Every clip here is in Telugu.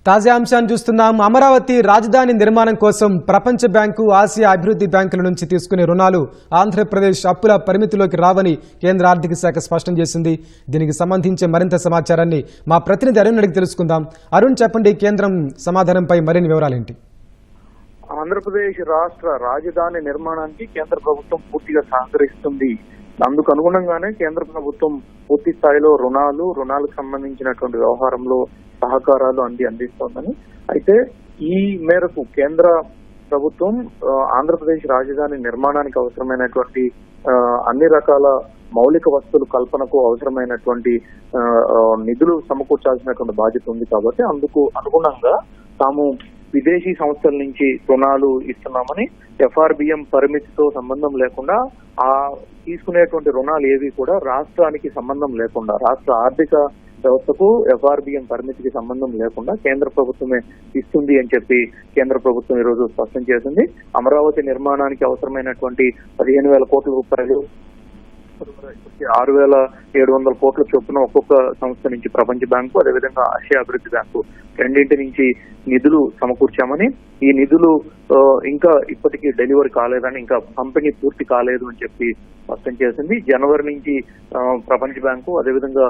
తాజా అంశాన్ని చూస్తున్నాం. అమరావతి రాజధాని నిర్మాణం కోసం ప్రపంచ బ్యాంకు, ఆసియా అభివృద్ధి బ్యాంకుల నుంచి తీసుకునే రుణాలు ఆంధ్రప్రదేశ్ అప్పుల పరిమితిలోకి రావని కేంద్ర ఆర్థిక శాఖ స్పష్టం చేసింది. దీనికి సంబంధించి మరింత సమాచారాన్ని మా ప్రతినిధి అరుణ్ అడిగి తెలుసుకుందాం. అరుణ్, చెప్పండి, కేంద్రం సమాధానంపై మరిన్ని వివరాలేంటి? ఆంధ్రప్రదేశ్ రాష్ట్ర రాజధాని నిర్మాణానికి కేంద్ర ప్రభుత్వం పూర్తిగా సహకరిస్తుంది. అందుకు అనుగుణంగానే కేంద్ర ప్రభుత్వం పూర్తి స్థాయిలో రుణాలకు సంబంధించినటువంటి వ్యవహారంలో సహకారాలు అందిస్తోందని. అయితే ఈ మేరకు కేంద్ర ప్రభుత్వం ఆంధ్రప్రదేశ్ రాజధాని నిర్మాణానికి అవసరమైనటువంటి అన్ని రకాల మౌలిక వస్తువుల కల్పనకు అవసరమైనటువంటి నిధులు సమకూర్చాల్సినటువంటి బాధ్యత ఉంది. కాబట్టి అందుకు అనుగుణంగా తాము విదేశీ సంస్థల నుంచి రుణాలు ఇస్తున్నామని, ఎఫ్ఆర్బిఎం పరిమితితో సంబంధం లేకుండా ఆ తీసుకునేటువంటి రుణాలు ఏవి కూడా రాష్ట్రానికి సంబంధం లేకుండా, రాష్ట్ర ఆర్థిక వ్యవస్థకు ఎఫ్ఆర్బిఎం పరిమితికి సంబంధం లేకుండా కేంద్ర ప్రభుత్వమే ఇస్తుంది అని చెప్పి కేంద్ర ప్రభుత్వం ఈ రోజు స్పష్టం చేసింది. అమరావతి నిర్మాణానికి అవసరమైనటువంటి 15,000 కోట్ల రూపాయలు 6,700 కోట్ల చొప్పున ఒక్కొక్క సంస్థ నుంచి ప్రపంచ బ్యాంకు, అదేవిధంగా ఆసియా అభివృద్ధి బ్యాంకు రెండింటి నుంచి నిధులు సమకూర్చామని, ఈ నిధులు ఇంకా ఇప్పటికీ డెలివరీ కాలేదని, ఇంకా పంపిణీ పూర్తి కాలేదు అని చెప్పి స్పష్టం చేసింది. జనవరి నుంచి ప్రపంచ బ్యాంకు, అదేవిధంగా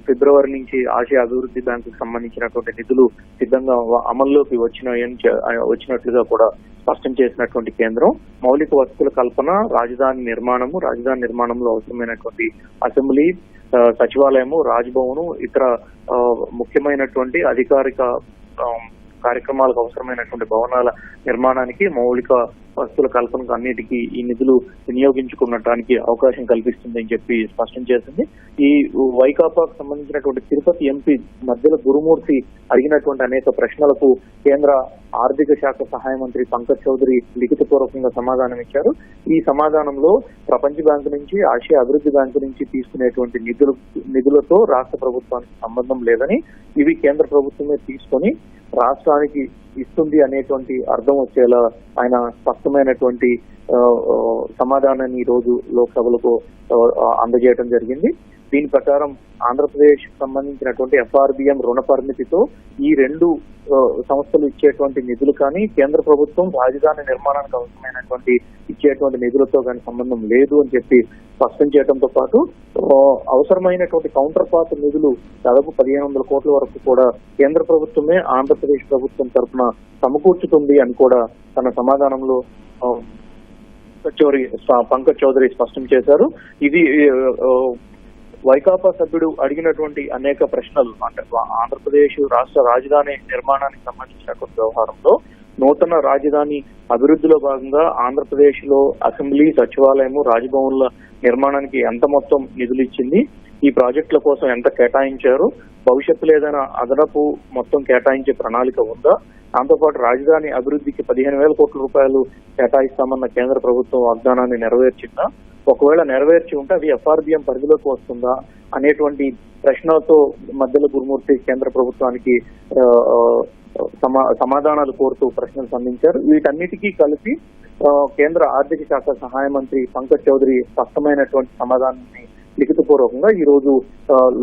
ఫిబ్రవరి నుంచి ఆసియా అభివృద్ధి బ్యాంకుకు సంబంధించినటువంటి నిధులు సిద్ధంగా అమల్లోకి వచ్చినట్లుగా కూడా స్పష్టం చేసినటువంటి కేంద్రం మౌలిక వసతుల కల్పన, రాజధాని నిర్మాణంలో అవసరమైనటువంటి అసెంబ్లీ, సచివాలయము, రాజ్భవన్, ఇతర ముఖ్యమైనటువంటి అధికారిక కార్యక్రమాలకు అవసరమైనటువంటి భవనాల నిర్మాణానికి, మౌలిక వస్తువుల కల్పనకు అన్నిటికీ ఈ నిధులు వినియోగించుకునడానికి అవకాశం కల్పిస్తుందని చెప్పి స్పష్టం చేసింది. ఈ వైకాపాకు సంబంధించినటువంటి తిరుపతి ఎంపీ మధ్యల గురుమూర్తి అడిగినటువంటి అనేక ప్రశ్నలకు కేంద్ర ఆర్థిక శాఖ సహాయ మంత్రి పంకజ్ చౌదరి లిఖితపూర్వకంగా సమాధానం ఇచ్చారు. ఈ సమాధానంలో ప్రపంచ బ్యాంకు నుంచి, ఆసియా అభివృద్ధి బ్యాంకు నుంచి తీసుకునేటువంటి నిధులతో రాష్ట్ర ప్రభుత్వానికి సంబంధం లేదని, ఇవి కేంద్ర ప్రభుత్వమే తీసుకొని రాష్ట్రానికి ఇస్తుంది అనేటువంటి అర్థం వచ్చేలా ఆయన స్పష్టమైనటువంటి సమాధానాన్ని ఈ రోజు లోక్సభలకు అందజేయడం జరిగింది. దీని ప్రకారం ఆంధ్రప్రదేశ్ సంబంధించినటువంటి ఎఫ్ఆర్బిఎం రుణ పరిమితితో ఈ రెండు సంస్థలు ఇచ్చేటువంటి నిధులు కానీ, కేంద్ర ప్రభుత్వం రాజధాని నిర్మాణానికి అవసరమైనటువంటి ఇచ్చేటువంటి నిధులతో కానీ సంబంధం లేదు అని చెప్పి స్పష్టం చేయడంతో పాటు అవసరమైనటువంటి కౌంటర్ పార్ట్ నిధులు దాదాపు 1,500 కోట్ల వరకు కూడా కేంద్ర ప్రభుత్వమే ఆంధ్రప్రదేశ్ ప్రభుత్వం తరఫున సమకూర్చుతుంది అని కూడా తన సమాధానంలో పంకజ్ చౌదరి స్పష్టం చేశారు. ఇది వైకాపా సభ్యుడు అడిగినటువంటి అనేక ప్రశ్నలు, అంటే ఆంధ్రప్రదేశ్ రాష్ట్ర రాజధాని నిర్మాణానికి సంబంధించినటువంటి వ్యవహారంలో నూతన రాజధాని అభివృద్ధిలో భాగంగా ఆంధ్రప్రదేశ్ లో అసెంబ్లీ, సచివాలయము, రాజ్భవన్ల నిర్మాణానికి ఎంత మొత్తం నిధులు ఇచ్చింది, ఈ ప్రాజెక్టుల కోసం ఎంత కేటాయించారు, భవిష్యత్తులో ఏదైనా అదనపు మొత్తం కేటాయించే ప్రణాళిక ఉందా, దాంతోపాటు రాజధాని అభివృద్ధికి 15,000 కోట్ల రూపాయలు కేటాయిస్తామన్న కేంద్ర ప్రభుత్వం వాగ్దానాన్ని నెరవేర్చిందా, ఒకవేళ నెరవేర్చి ఉంటే అది ఎఫ్ఆర్బిఎం పరిధిలోకి వస్తుందా అనేటువంటి ప్రశ్నలతో మధ్యలో గురుమూర్తి కేంద్ర ప్రభుత్వానికి సమాధానాలు కోరుతూ ప్రశ్నలు సంధించారు. వీటన్నిటికీ కలిపి కేంద్ర ఆర్థిక శాఖ సహాయ మంత్రి పంకజ్ చౌదరి స్పష్టమైనటువంటి సమాధానాన్ని లిఖితపూర్వకంగా ఈ రోజు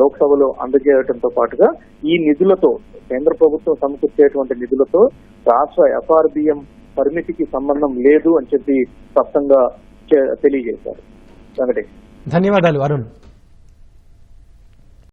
లోక్సభలో అందజేయడంతో పాటుగా ఈ నిధులతో, కేంద్ర ప్రభుత్వం సమకూర్చేటువంటి నిధులతో రాష్ట్ర ఎఫ్ఆర్బిఎం పరిమితికి సంబంధం లేదు అని చెప్పి స్పష్టంగా తెలియజేశారు. ధన్యవాదాలు అరుణ్.